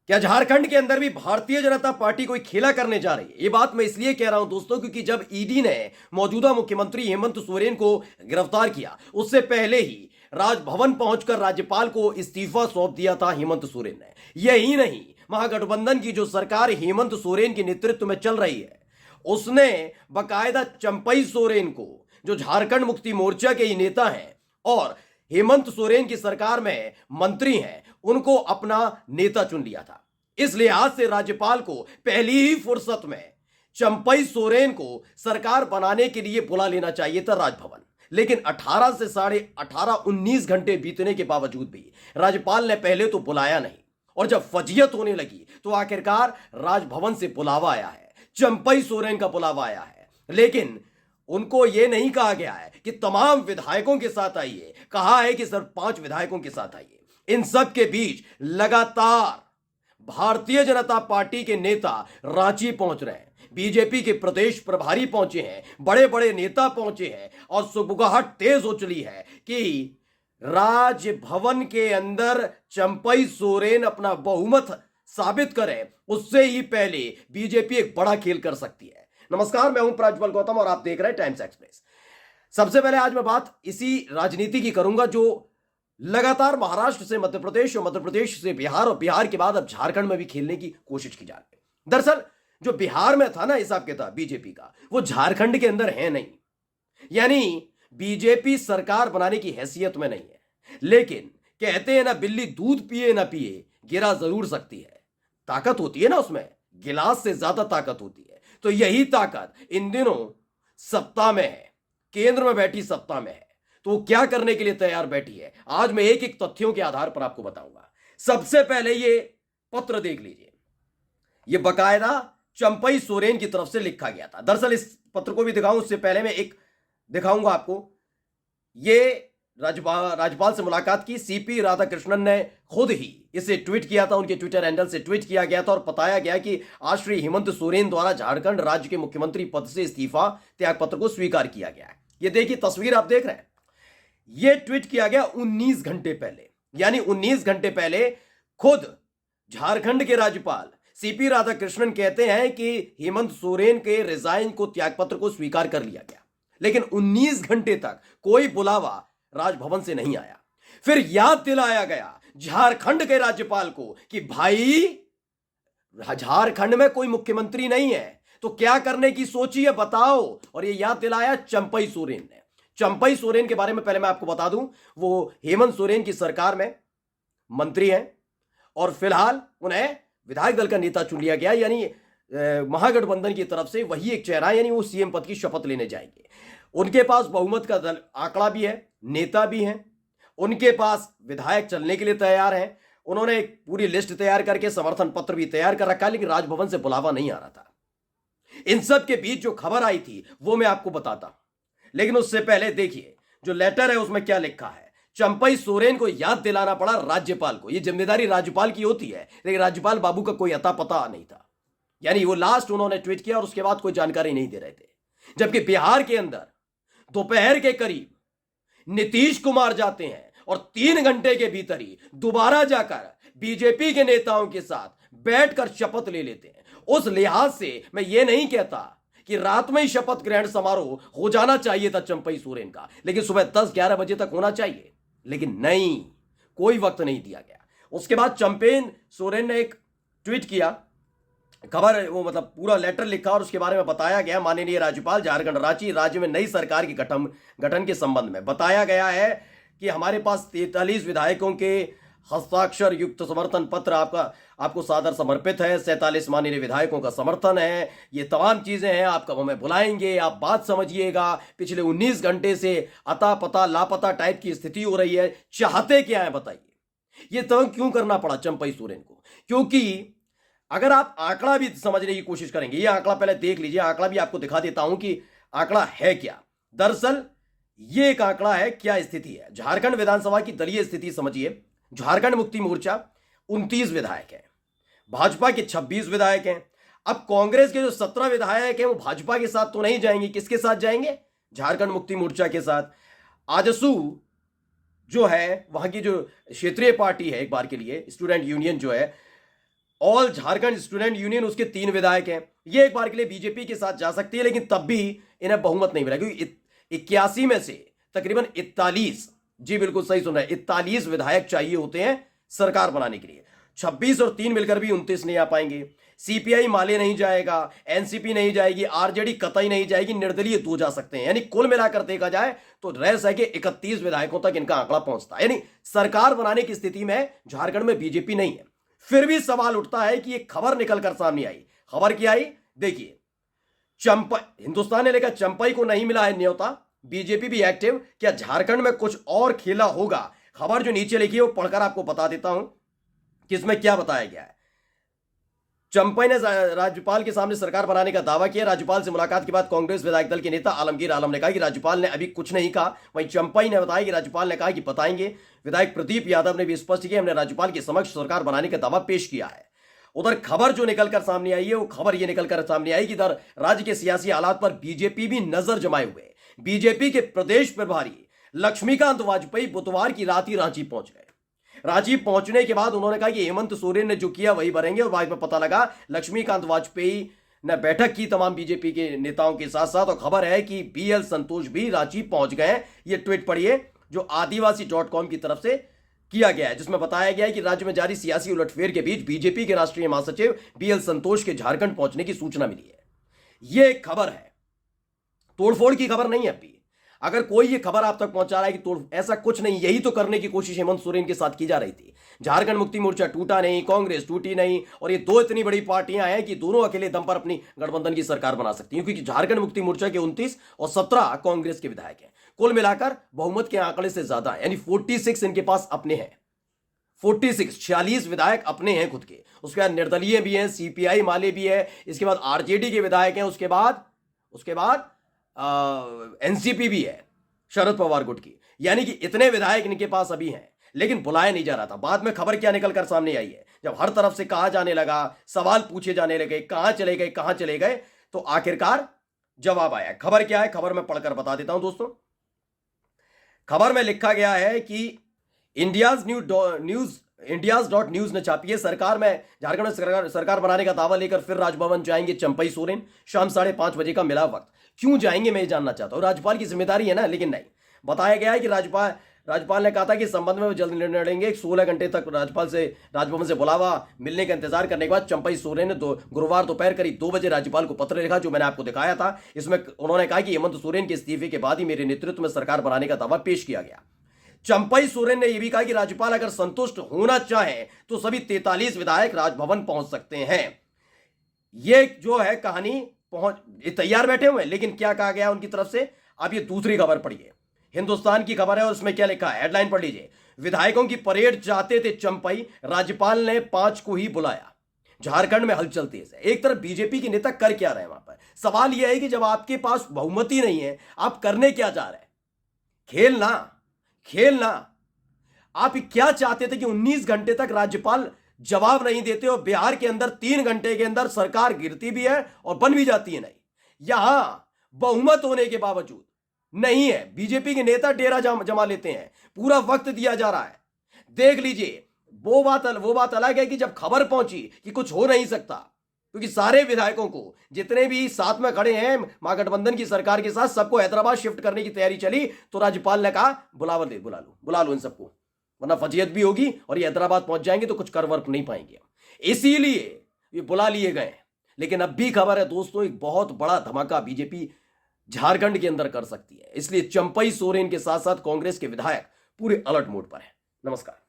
क्या झारखंड के अंदर भी भारतीय जनता पार्टी कोई खेला करने जा रही है? ये बात मैं इसलिए कह रहा हूं दोस्तों, क्योंकि जब ईडी ने मौजूदा मुख्यमंत्री हेमंत सोरेन को गिरफ्तार किया, उससे पहले ही राजभवन पहुंचकर राज्यपाल को इस्तीफा सौंप दिया था हेमंत सोरेन ने। यही नहीं, महागठबंधन की जो सरकार हेमंत सोरेन के नेतृत्व में चल रही है, उसने बकायदा चंपई सोरेन को, जो झारखंड मुक्ति मोर्चा के ही नेता हैं और हेमंत सोरेन की सरकार में मंत्री हैं, उनको अपना नेता चुन लिया था। इस लिहाज से राज्यपाल को पहली ही फुर्सत में चंपई सोरेन को सरकार बनाने के लिए बुला लेना चाहिए था राजभवन। लेकिन 18 से 19 घंटे बीतने के बावजूद भी राज्यपाल ने पहले तो बुलाया नहीं, और जब फजीयत होने लगी तो आखिरकार राजभवन से बुलावा आया है, चंपई सोरेन का बुलावा आया है। लेकिन उनको यह नहीं कहा गया है कि तमाम विधायकों के साथ आइए, कहा है कि सिर्फ 5 विधायकों के साथ आइए। इन सब के बीच लगातार भारतीय जनता पार्टी के नेता रांची पहुंच रहे हैं, बीजेपी के प्रदेश प्रभारी पहुंचे हैं, बड़े बड़े नेता पहुंचे हैं, और सुबुगाहट तेज हो चली है कि राजभवन के अंदर चंपई सोरेन अपना बहुमत साबित करें, उससे ही पहले बीजेपी एक बड़ा खेल कर सकती है। नमस्कार, मैं हूं प्रज्वल गौतम और आप देख रहे हैं टाइम्स एक्सप्रेस। सबसे पहले आज मैं बात इसी राजनीति की करूंगा जो लगातार महाराष्ट्र से मध्य प्रदेश और मध्य प्रदेश से बिहार और बिहार के बाद अब झारखंड में भी खेलने की कोशिश की जा रही है। दरअसल जो बिहार में था ना हिसाब किताब बीजेपी का, वो झारखंड के अंदर है नहीं। यानी बीजेपी सरकार बनाने की हैसियत में नहीं है। लेकिन कहते हैं ना, बिल्ली दूध पिए ना पिए, गिरा जरूर सकती है। ताकत होती है ना उसमें, गिलास से ज्यादा ताकत होती है। तो यही ताकत इन दिनों सत्ता में है, केंद्र में बैठी सत्ता में है। तो वो क्या करने के लिए तैयार बैठी है, आज मैं एक एक तथ्यों के आधार पर आपको बताऊंगा। सबसे पहले ये पत्र देख लीजिए, ये बकायदा चंपई सोरेन की तरफ से लिखा गया था। दरअसल इस पत्र को भी दिखाऊं उससे पहले मैं एक दिखाऊंगा आपको। ये राज्यपाल से मुलाकात की सीपी राधाकृष्णन ने खुद ही इसे ट्वीट किया था, उनके ट्विटर हैंडल से ट्वीट किया गया था और बताया गया कि आज श्री हेमंत सोरेन द्वारा झारखंड राज्य के मुख्यमंत्री पद से इस्तीफा त्याग पत्र को स्वीकार किया गया है। ये देखिए तस्वीर आप देख रहे हैं, ये ट्वीट किया गया 19 घंटे पहले। यानी 19 घंटे पहले खुद झारखंड के राज्यपाल सीपी राधाकृष्णन कहते हैं कि हेमंत सोरेन के रिजाइन को त्यागपत्र को स्वीकार कर लिया गया। लेकिन 19 घंटे तक कोई बुलावा राजभवन से नहीं आया। फिर याद दिलाया गया झारखंड के राज्यपाल को कि भाई झारखंड में कोई मुख्यमंत्री नहीं है, तो क्या करने की सोची है बताओ। और ये याद दिलाया चंपई सोरेन ने। चंपई सोरेन के बारे में पहले मैं आपको बता दूं, वो हेमंत सोरेन की सरकार में मंत्री हैं और फिलहाल उन्हें विधायक दल का नेता चुन लिया गया। यानी महागठबंधन की तरफ से वही एक चेहरा, यानी वो सीएम पद की शपथ लेने जाएंगे। उनके पास बहुमत का दल आंकड़ा भी है, नेता भी हैं, उनके पास विधायक चलने के लिए तैयार हैं। उन्होंने एक पूरी लिस्ट तैयार करके समर्थन पत्र भी तैयार कर रखा है, लेकिन राजभवन से बुलावा नहीं आ रहा था। इन सब के बीच जो खबर आई थी वो मैं आपको बताता हूं, लेकिन उससे पहले देखिए जो लेटर है उसमें क्या लिखा है। चंपई सोरेन को याद दिलाना पड़ा राज्यपाल को। यह जिम्मेदारी राज्यपाल की होती है, लेकिन राज्यपाल बाबू का कोई अता पता नहीं था। यानी वो लास्ट उन्होंने ट्वीट किया और उसके बाद कोई जानकारी नहीं दे रहे थे। जबकि बिहार के अंदर दोपहर के करीब नीतीश कुमार जाते हैं और 3 घंटे के भीतर ही दोबारा जाकर बीजेपी के नेताओं के साथ बैठकर शपथ ले लेते हैं। उस लिहाज से मैं ये नहीं कहता कि रात में ही शपथ ग्रहण समारोह हो जाना चाहिए था चंपई सोरेन का, लेकिन सुबह 10-11 बजे तक होना चाहिए। लेकिन नहीं, कोई वक्त नहीं दिया गया। उसके बाद चंपई सोरेन ने एक ट्वीट किया, खबर वो मतलब पूरा लेटर लिखा और उसके बारे में बताया गया, माननीय राज्यपाल झारखंड राज्य में नई सरकार के गठन के संबंध में बताया गया है कि हमारे पास 43 विधायकों के हस्ताक्षर युक्त समर्थन पत्र आपको सादर समर्पित है। 47 माननीय विधायकों का समर्थन है। ये तमाम चीजें हैं, आप कब हमें बुलाएंगे, आप बात समझिएगा। पिछले 19 घंटे से अता पता लापता टाइप की स्थिति हो रही है, चाहते क्या है बताइए। ये तंग क्यों करना पड़ा चंपई सोरेन को? क्योंकि अगर आप आंकड़ा भी समझने की कोशिश करेंगे, ये आंकड़ा पहले देख लीजिए, आंकड़ा भी आपको दिखा देता हूं कि आंकड़ा है क्या। दरअसल ये एक आंकड़ा है, क्या स्थिति है झारखंड विधानसभा की दलीय स्थिति समझिए। झारखंड मुक्ति मोर्चा 29 विधायक है, भाजपा के 26 विधायक हैं। अब कांग्रेस के जो 17 विधायक हैं वो भाजपा के साथ तो नहीं जाएंगे, किसके साथ जाएंगे? झारखंड मुक्ति मोर्चा के साथ। आजसू जो है वहां की जो क्षेत्रीय पार्टी है, एक बार के लिए स्टूडेंट यूनियन जो है, ऑल झारखंड स्टूडेंट यूनियन, उसके 3 विधायक हैं। ये एक बार के लिए बीजेपी के साथ जा सकती है, लेकिन तब भी इन्हें बहुमत नहीं मिला, क्योंकि 81 में से तकरीबन 41, जी बिल्कुल सही सुन रहे हैं, 41 विधायक चाहिए होते हैं सरकार बनाने के लिए। 26 और 3 मिलकर भी 29 नहीं आ पाएंगे। सीपीआई माले नहीं जाएगा, एनसीपी नहीं जाएगी, आरजेडी कतई नहीं जाएगी, निर्दलीय 2 जा सकते हैं। यानी कुल मिलाकर देखा जाए तो रह सके 31 विधायकों तक इनका आंकड़ा पहुंचता है। यानी सरकार बनाने की स्थिति में झारखंड में बीजेपी नहीं है। फिर भी सवाल उठता है कि एक खबर निकलकर सामने आई। खबर क्या आई देखिए, हिंदुस्तान ने लिखा चंपई को नहीं मिला है न्योता, बीजेपी भी एक्टिव, क्या झारखंड में कुछ और खेला होगा। खबर जो नीचे लिखी है वो पढ़कर आपको बता देता हूं कि इसमें क्या बताया गया है। चंपई ने राज्यपाल के सामने सरकार बनाने का दावा किया। राज्यपाल से मुलाकात के बाद कांग्रेस विधायक दल के नेता आलमगीर आलम ने कहा कि राज्यपाल ने अभी कुछ नहीं कहा। वहीं चंपई ने बताया कि राज्यपाल ने कहा कि बताएंगे। विधायक प्रदीप यादव ने भी स्पष्ट किया, हमने राज्यपाल के समक्ष सरकार बनाने का दावा पेश किया है। उधर खबर जो निकलकर सामने आई है वो खबर ये निकलकर सामने आई कि इधर राज्य के सियासी हालात पर बीजेपी भी नजर जमाए हुए। बीजेपी के प्रदेश प्रभारी लक्ष्मीकांत वाजपेयी बुधवार की रात ही रांची पहुंच गए। रांची पहुंचने के बाद उन्होंने कहा कि हेमंत सोरेन ने जो किया वही भरेंगे, और बाद में पता लगा लक्ष्मीकांत वाजपेयी ने बैठक की तमाम बीजेपी के नेताओं के साथ साथ, और खबर है कि बीएल संतोष भी रांची पहुंच गए। ये ट्वीट पढ़िए जो आदिवासी.com की तरफ से किया गया है, जिसमें बताया गया है कि राज्य में जारी सियासी उलटफेर के बीच बीजेपी के राष्ट्रीय महासचिव बीएल संतोष के झारखंड पहुंचने की सूचना मिली है। यह एक खबर है, तोड़फोड़ की खबर नहीं है। अभी अगर कोई ये खबर आप तक पहुंचा रहा है कि तोड़, ऐसा कुछ नहीं, यही तो करने की कोशिश हेमंत सोरेन के साथ की जा रही थी। झारखंड मुक्ति मोर्चा टूटा नहीं, कांग्रेस टूटी नहीं, और ये 2 इतनी बड़ी पार्टियां हैं कि दोनों अकेले दम पर अपनी गठबंधन की सरकार बना सकती हैं, क्योंकि झारखंड मुक्ति मोर्चा के 29 और 17 कांग्रेस के विधायक हैं। कुल मिलाकर बहुमत के आंकड़े से ज्यादा है, यानी 46 इनके पास अपने हैं। 46 विधायक अपने हैं खुद के। उसके बाद निर्दलीय भी हैं, सीपीआई माले भी है, इसके बाद आरजेडी के विधायक हैं, उसके बाद एनसीपी भी है, शरद पवार गुट की। यानी कि इतने विधायक इनके पास अभी हैं, लेकिन बुलाया नहीं जा रहा था। बाद में खबर क्या निकलकर सामने आई है, जब हर तरफ से कहा जाने लगा, सवाल पूछे जाने लगे, कहां चले गए, तो आखिरकार जवाब आया। खबर क्या है, खबर में पढ़कर बता देता हूं दोस्तों। खबर में लिखा गया है कि इंडियाज.न्यूज ने छापी है, सरकार में झारखंड में सरकार बनाने का दावा लेकर फिर राजभवन जाएंगे चंपई सोरेन। शाम 5:30 बजे का मिला वक्त। क्यों जाएंगे मैं ये जानना चाहता हूं। राज्यपाल की जिम्मेदारी है ना, लेकिन नहीं। बताया गया है कि राज्यपाल ने कहा था कि इस संबंध में वो जल्द निर्णय लेंगे। 16 घंटे तक राजभवन से बुलावा मिलने का इंतजार करने के बाद चंपई सोरेन ने गुरुवार दोपहर करीब 2 बजे राज्यपाल को पत्र लिखा, जो मैंने आपको दिखाया था। इसमें उन्होंने कहा कि हेमंत सोरेन के इस्तीफे के बाद ही मेरे नेतृत्व में सरकार बनाने का दावा पेश किया गया। चंपई सोरेन ने यह भी कहा कि राज्यपाल अगर संतुष्ट होना चाहे तो सभी 43 विधायक राजभवन पहुंच सकते हैं। यह जो है कहानी तैयार बैठे हुए हैं, लेकिन क्या कहा गया उनकी तरफ से, अब ये दूसरी खबर पढ़िए। हिंदुस्तान की खबर है और उसमें क्या लिखा है, हेडलाइन पढ़ लीजिए। विधायकों की परेड चाहते थे चंपई, राज्यपाल ने 5 को ही बुलाया। झारखंड में हलचल तेज है। एक तरफ बीजेपी के नेता कर क्या रहे हैं वहां पर। सवाल यह है कि जब आपके पास बहुमत ही नहीं है, आप करने क्या जा रहे हैं। खेलना। आप क्या चाहते थे कि 19 घंटे तक राज्यपाल जवाब नहीं देते, और बिहार के अंदर 3 घंटे के अंदर सरकार गिरती भी है और बन भी जाती है। नहीं, यहां बहुमत होने के बावजूद नहीं है, बीजेपी के नेता डेरा जमा लेते हैं, पूरा वक्त दिया जा रहा है। देख लीजिए, वो बात अलग है कि जब खबर पहुंची कि कुछ हो नहीं सकता, क्योंकि सारे विधायकों को जितने भी साथ में खड़े हैं महागठबंधन की सरकार के साथ, सबको हैदराबाद शिफ्ट करने की तैयारी चली, तो राज्यपाल ने कहा बुला लो इन सबको, वरना फजीयत भी होगी और ये हैदराबाद पहुंच जाएंगे तो कुछ कर वर्क नहीं पाएंगे। इसीलिए ये बुला लिए गए। लेकिन अब भी खबर है दोस्तों, एक बहुत बड़ा धमाका बीजेपी झारखंड के अंदर कर सकती है। इसलिए चंपई सोरेन के साथ साथ कांग्रेस के विधायक पूरे अलर्ट मोड पर हैं। नमस्कार।